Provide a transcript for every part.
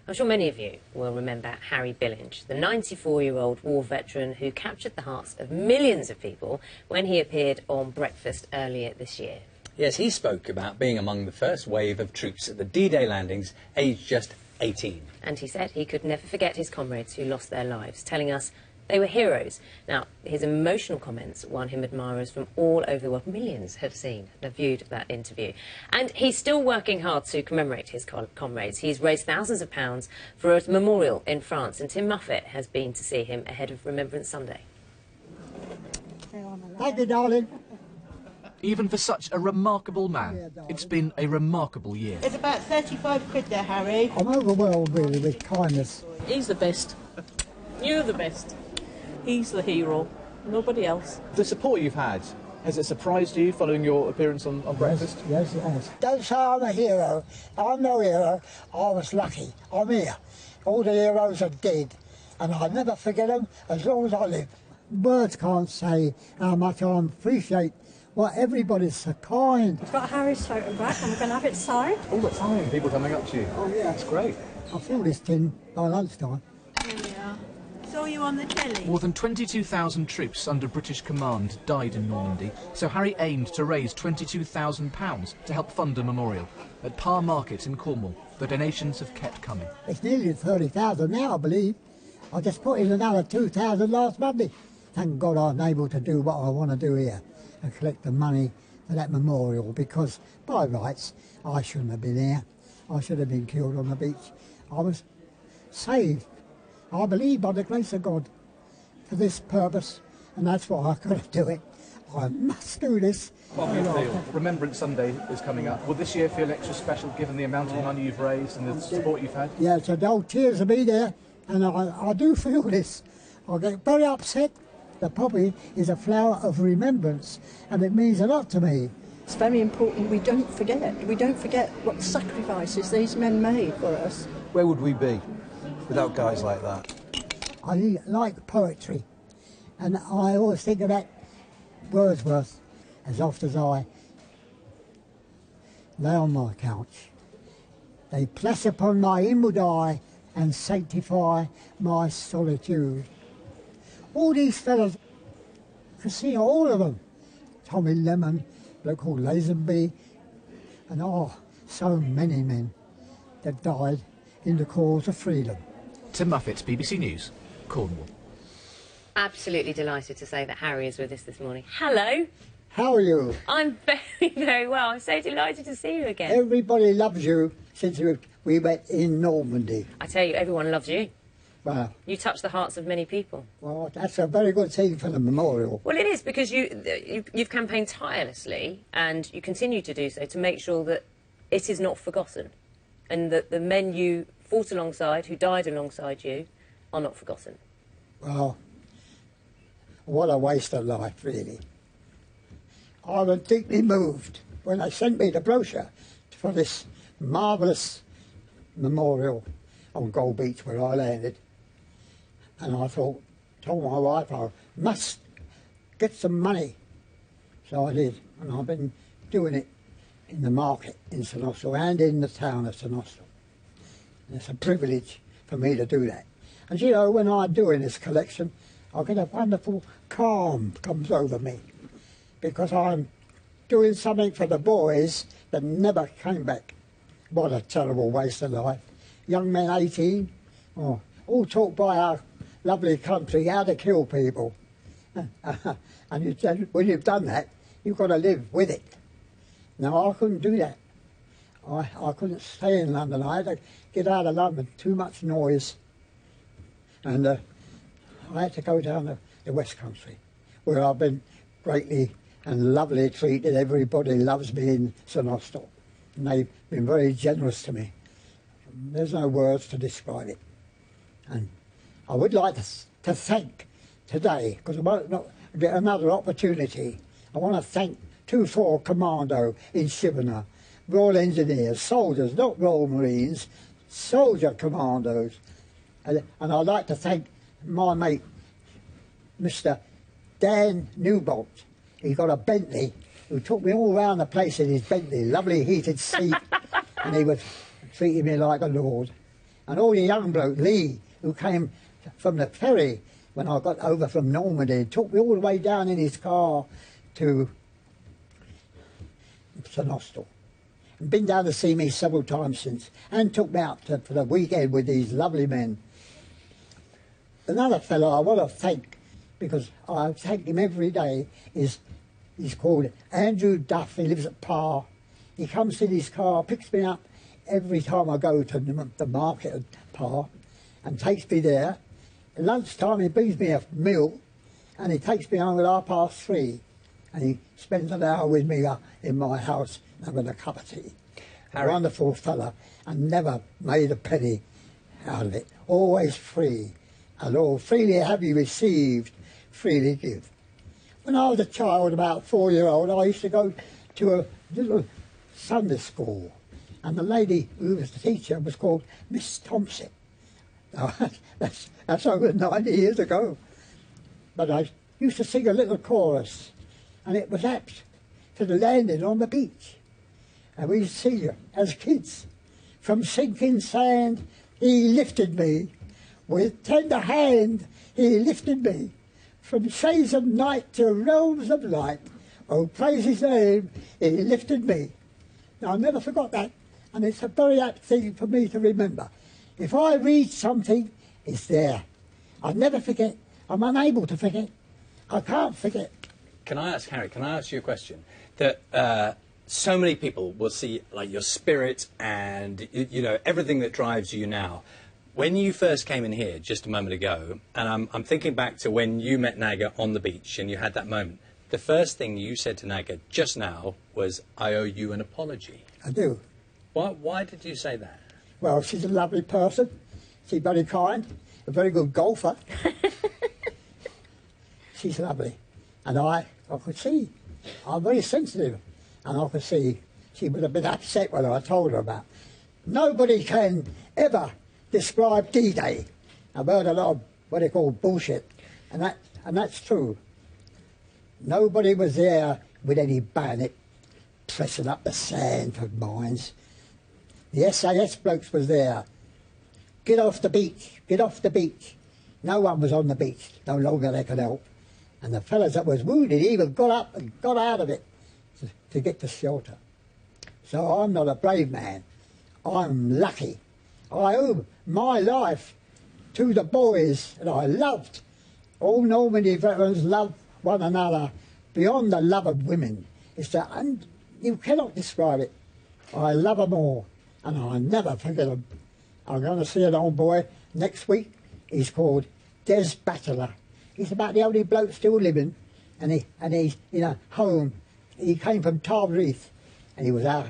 I'm sure many of you will remember Harry Bilinge, the 94-year-old war veteran who captured the hearts of millions of people when he appeared on Breakfast earlier this year. Yes, he spoke about being among the first wave of troops at the D-Day landings, aged just 18. And he said he could never forget his comrades who lost their lives, telling us they were heroes. Now, his emotional comments won him admirers from all over the world. Millions have viewed that interview. And he's still working hard to commemorate his comrades. He's raised thousands of pounds for a memorial in France, and Tim Muffet has been to see him ahead of Remembrance Sunday. Thank you, darling. Even for such a remarkable man, it's been a remarkable year. It's about 35 quid there, Harry. I'm overwhelmed, really, with kindness. He's the best. You're the best. He's the hero. Nobody else. The support you've had, has it surprised you following your appearance on Breakfast? Yes, it has. Don't say I'm a hero. I'm no hero. I was lucky. I'm here. All the heroes are dead, and I'll never forget them as long as I live. Words can't say how much I appreciate what everybody's so kind. I've got Harry's photograph. I'm going to have it signed. All the time, people coming up to you. Oh, yeah. That's great. I feel this tin by lunchtime. Here we are. Saw you on the telly. More than 22,000 troops under British command died in Normandy, so Harry aimed to raise £22,000 to help fund a memorial. At Parr Market in Cornwall, the donations have kept coming. It's nearly 30,000 now, I believe. I just put in another 2,000 last Monday. Thank God I'm able to do what I want to do here and collect the money for that memorial, because by rights I shouldn't have been here. I should have been killed on the beach. I was saved, I believe, by the grace of God for this purpose, and that's why I've got to do it. I must do this. What do you feel? Remembrance Sunday is coming up. Will this year feel extra special given the amount of money you've raised and the support you've had? Yeah, so no tears will be there, and I do feel this. I get very upset. The poppy is a flower of remembrance, and it means a lot to me. It's very important we don't forget. We don't forget what sacrifices these men made for us. Where would we be without guys like that? I like poetry, and I always think of that Wordsworth as oft as I lay on my couch. They press upon my inward eye and sanctify my solitude. All these fellas, I can see all of them. Tommy Lemon, a bloke called Lazenby, and so many men that died in the cause of freedom. Tim Muffet, BBC News, Cornwall. Absolutely delighted to say that Harry is with us this morning. Hello. How are you? I'm very, very well. I'm so delighted to see you again. Everybody loves you since we met in Normandy. I tell you, everyone loves you. Well, you touch the hearts of many people. Well, that's a very good thing for the memorial. Well, it is, because you've campaigned tirelessly, and you continue to do so, to make sure that it is not forgotten, and that the men you fought alongside, who died alongside you, are not forgotten. Well, what a waste of life, really. I was deeply moved when they sent me the brochure for this marvellous memorial on Gold Beach where I landed. And I told my wife I must get some money. So I did, and I've been doing it in the market in St Austell and in the town of St Austell. And it's a privilege for me to do that. And you know, when I'm doing this collection, I get a wonderful calm comes over me, because I'm doing something for the boys that never came back. What a terrible waste of life. Young men 18, all taught by our lovely country how to kill people. And when you've done that, you've got to live with it. Now, I couldn't do that. I couldn't stay in London. I had to get out of London, too much noise. And I had to go down to the West Country, where I've been greatly and lovely treated. Everybody loves me in St Austell, and they've been very generous to me. There's no words to describe it. And I would like to thank today, because I might not get another opportunity, I want to thank 2-4 Commando in Shibboleth, Royal Engineers, soldiers, not Royal Marines, soldier commandos. And I'd like to thank my mate, Mr. Dan Newbolt. He got a Bentley, who took me all around the place in his Bentley, lovely heated seat, and he was treating me like a lord. And all the young bloke, Lee, who came from the ferry when I got over from Normandy, took me all the way down in his car to St Austell. And been down to see me several times since, and took me out for the weekend with these lovely men. Another fellow I want to thank, because I thank him every day, he's called Andrew Duff. He lives at Parr. He comes in his car, picks me up every time I go to the market at Parr, and takes me there. At lunchtime he brings me a meal, and he takes me home at 3:30, and he spends an hour with me in my house having a cup of tea. Harry. Wonderful fella, and never made a penny out of it. Always free, and all freely have you received, freely give. When I was a child, about 4-year-old, I used to go to a little Sunday school, and the lady who was the teacher was called Miss Thompson. Now, that's over 90 years ago. But I used to sing a little chorus, and it was apt to the landing on the beach. And we used to sing as kids. From sinking sand, he lifted me. With tender hand, he lifted me. From shades of night to realms of light, oh, praise his name, he lifted me. Now, I never forgot that, and it's a very apt thing for me to remember. If I read something, it's there. I never forget. I'm unable to forget. I can't forget. Can I ask, Harry, can I ask you a question? That so many people will see, like, your spirit and, you know, everything that drives you now. When you first came in here just a moment ago, and I'm thinking back to when you met Naga on the beach and you had that moment, the first thing you said to Naga just now was, I owe you an apology. I do. Why did you say that? Well, she's a lovely person. She's very kind, a very good golfer. She's lovely. And I could see, I'm very sensitive, and I could see she would have been upset when I told her about. Nobody can ever describe D-Day. I've heard a lot of what they call bullshit, and that's true. Nobody was there with any bayonet pressing up the sand for mines. The SAS blokes was there. Get off the beach, get off the beach. No one was on the beach, no longer they could help. And the fellas that was wounded even got up and got out of it to get to shelter. So I'm not a brave man. I'm lucky. I owe my life to the boys that I loved. All Normandy veterans love one another beyond the love of women. And you cannot describe it. I love them all, and I'll never forget them. I'm going to see an old boy next week. He's called Des Battler. He's about the only bloke still living, and he's in a home. He came from Tarbreath, and he was our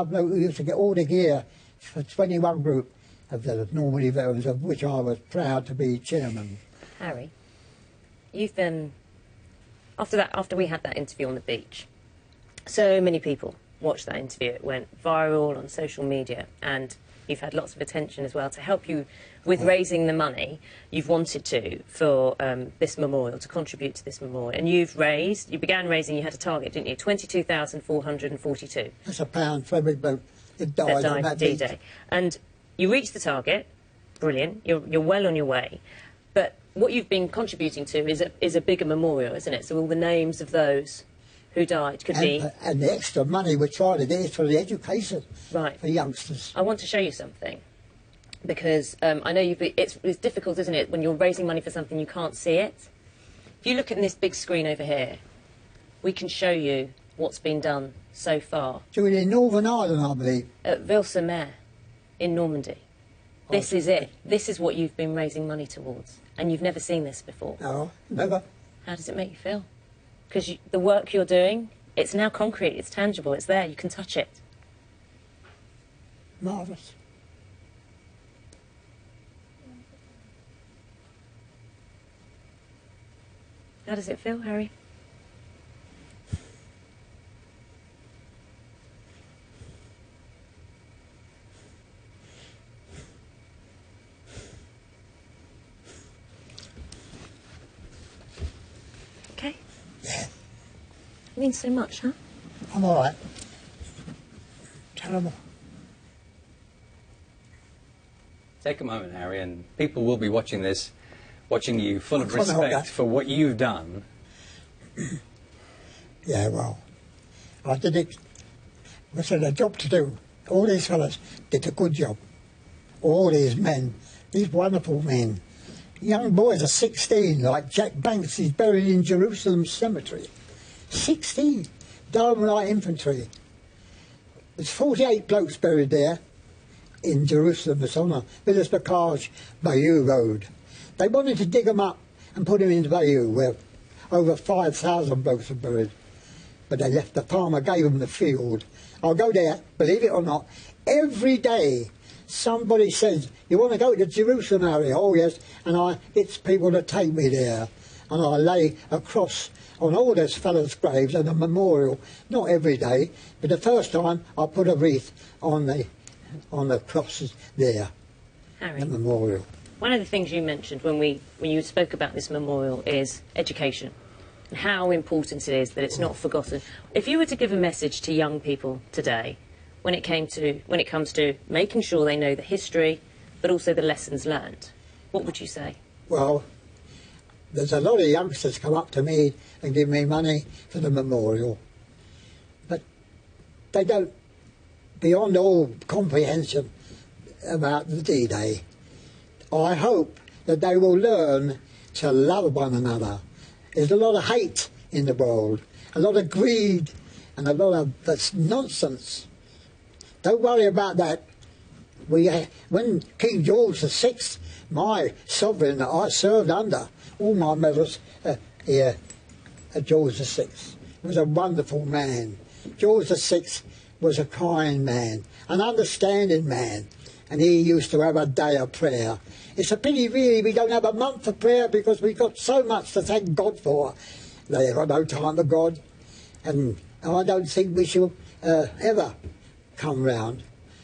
bloke who used to get all the gear for 21 group of the Normandy veterans, of which I was proud to be chairman. Harry, you've been, after we had that interview on the beach, so many people watched that interview. It went viral on social media, and you've had lots of attention as well to help you with raising the money you've wanted to for this memorial, to contribute to this memorial. And you began raising, you had a target, didn't you? 22,442. That's a pound for every bloke that died on that D-Day. beach. And you reached the target, brilliant, you're well on your way. But what you've been contributing to is a bigger memorial, isn't it? So all the names of those who died could be... And the extra money we're trying to do is for the education for youngsters. I want to show you something, because I know it's difficult, isn't it, when you're raising money for something you can't see it. If you look at this big screen over here, we can show you what's been done so far. Doing it in Northern Ireland, I believe. At Ville-sur-Mer in Normandy. This is it. This is what you've been raising money towards. And you've never seen this before. No, never. How does it make you feel? Because the work you're doing, it's now concrete, it's tangible, it's there, you can touch it. Marvellous. How does it feel, Harry? Okay. Yeah. It means so much, huh? I'm all right. Terrible. take a moment, Harry, and people will be watching this, watching you full of I can't help respect that. for what you've done. Yeah, well, I did it. I said a job to do. All these fellas did a good job. All these men, these wonderful men. Young boys are 16, like Jack Banks, he's buried in Jerusalem Cemetery. 16, Diamond Light Infantry. There's 48 blokes buried there in Jerusalem. It's on a Villas Bocage, Bayeux Road. They wanted to dig them up and put them in Bayeux, where over 5,000 blokes are buried. But they left, the farmer gave them the field. I'll go there, believe it or not, every day somebody says, you want to go to Jerusalem area? Oh yes, and I get people to take me there. And I lay a cross on all those fellas' graves and a memorial, not every day, but the first time I put a wreath on the crosses there, Harry, the memorial. one of the things you mentioned when you spoke about this memorial is education. And how important it is that it's not forgotten. If you were to give a message to young people today, when it comes to making sure they know the history, but also the lessons learned, what would you say? Well, there's a lot of youngsters come up to me and give me money for the memorial, but they don't, beyond all comprehension about the D-Day. I hope that they will learn to love one another. There's a lot of hate in the world, a lot of greed, and a lot of that's nonsense. Don't worry about that. When King George VI, my sovereign that I served under, all my medals here at George VI, was a wonderful man. George VI was a kind man, an understanding man, and he used to have a day of prayer. It's a pity, really, we don't have a month of prayer because we've got so much to thank God for. They have no time for God, and I don't think we shall ever come round.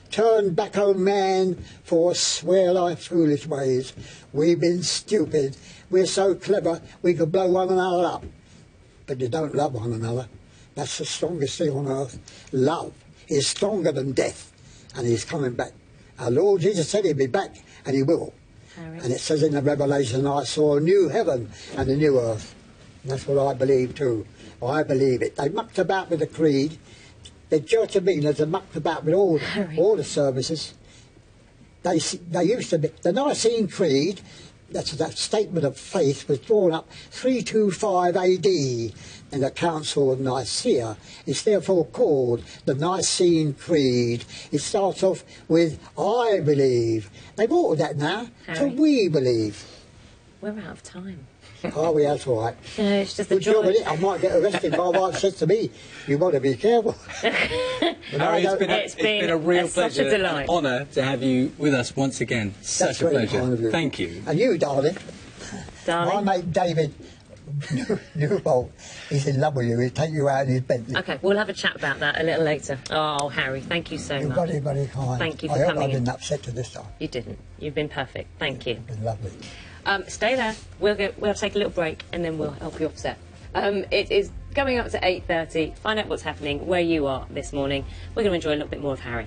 Turn back, O man, forswear thy foolish ways. We've been stupid. We're so clever we could blow one another up. But you don't love one another. That's the strongest thing on earth. Love is stronger than death, and he's coming back. Our Lord Jesus said he'd be back, and he will. Harry. And it says in the Revelation, I saw a new heaven and a new earth. And that's what I believe too. I believe it. They mucked about with the creed. The Church of England have mucked about with all the services. They used to be. The Nicene Creed, that's that statement of faith, was drawn up 325 AD in the Council of Nicaea. It's therefore called the Nicene Creed. It starts off with, I believe. They've altered that now to we believe. We're out of time. Oh, yeah, that's all right. No, it's just the Good job joy. with it. I might get arrested. My wife says to me, you want to be careful. But Harry, it's been a real such a pleasure, delight. an honour to have you with us once again. Such a very kind pleasure. of you. Thank you. And you, darling. Darling. My mate David Newbold, he's in love with you. He'll take you out in his Bentley. Okay, we'll have a chat about that a little later. Oh, Harry, thank you so You're much. very, very kind. Thank you for I hope coming I in. didn't upset you this time. You didn't. You've been perfect. Thank you. It's been lovely. Stay there. We'll take a little break and then we'll help you offset. It is going up to 8:30. Find out what's happening where you are this morning. We're going to enjoy a little bit more of Harry.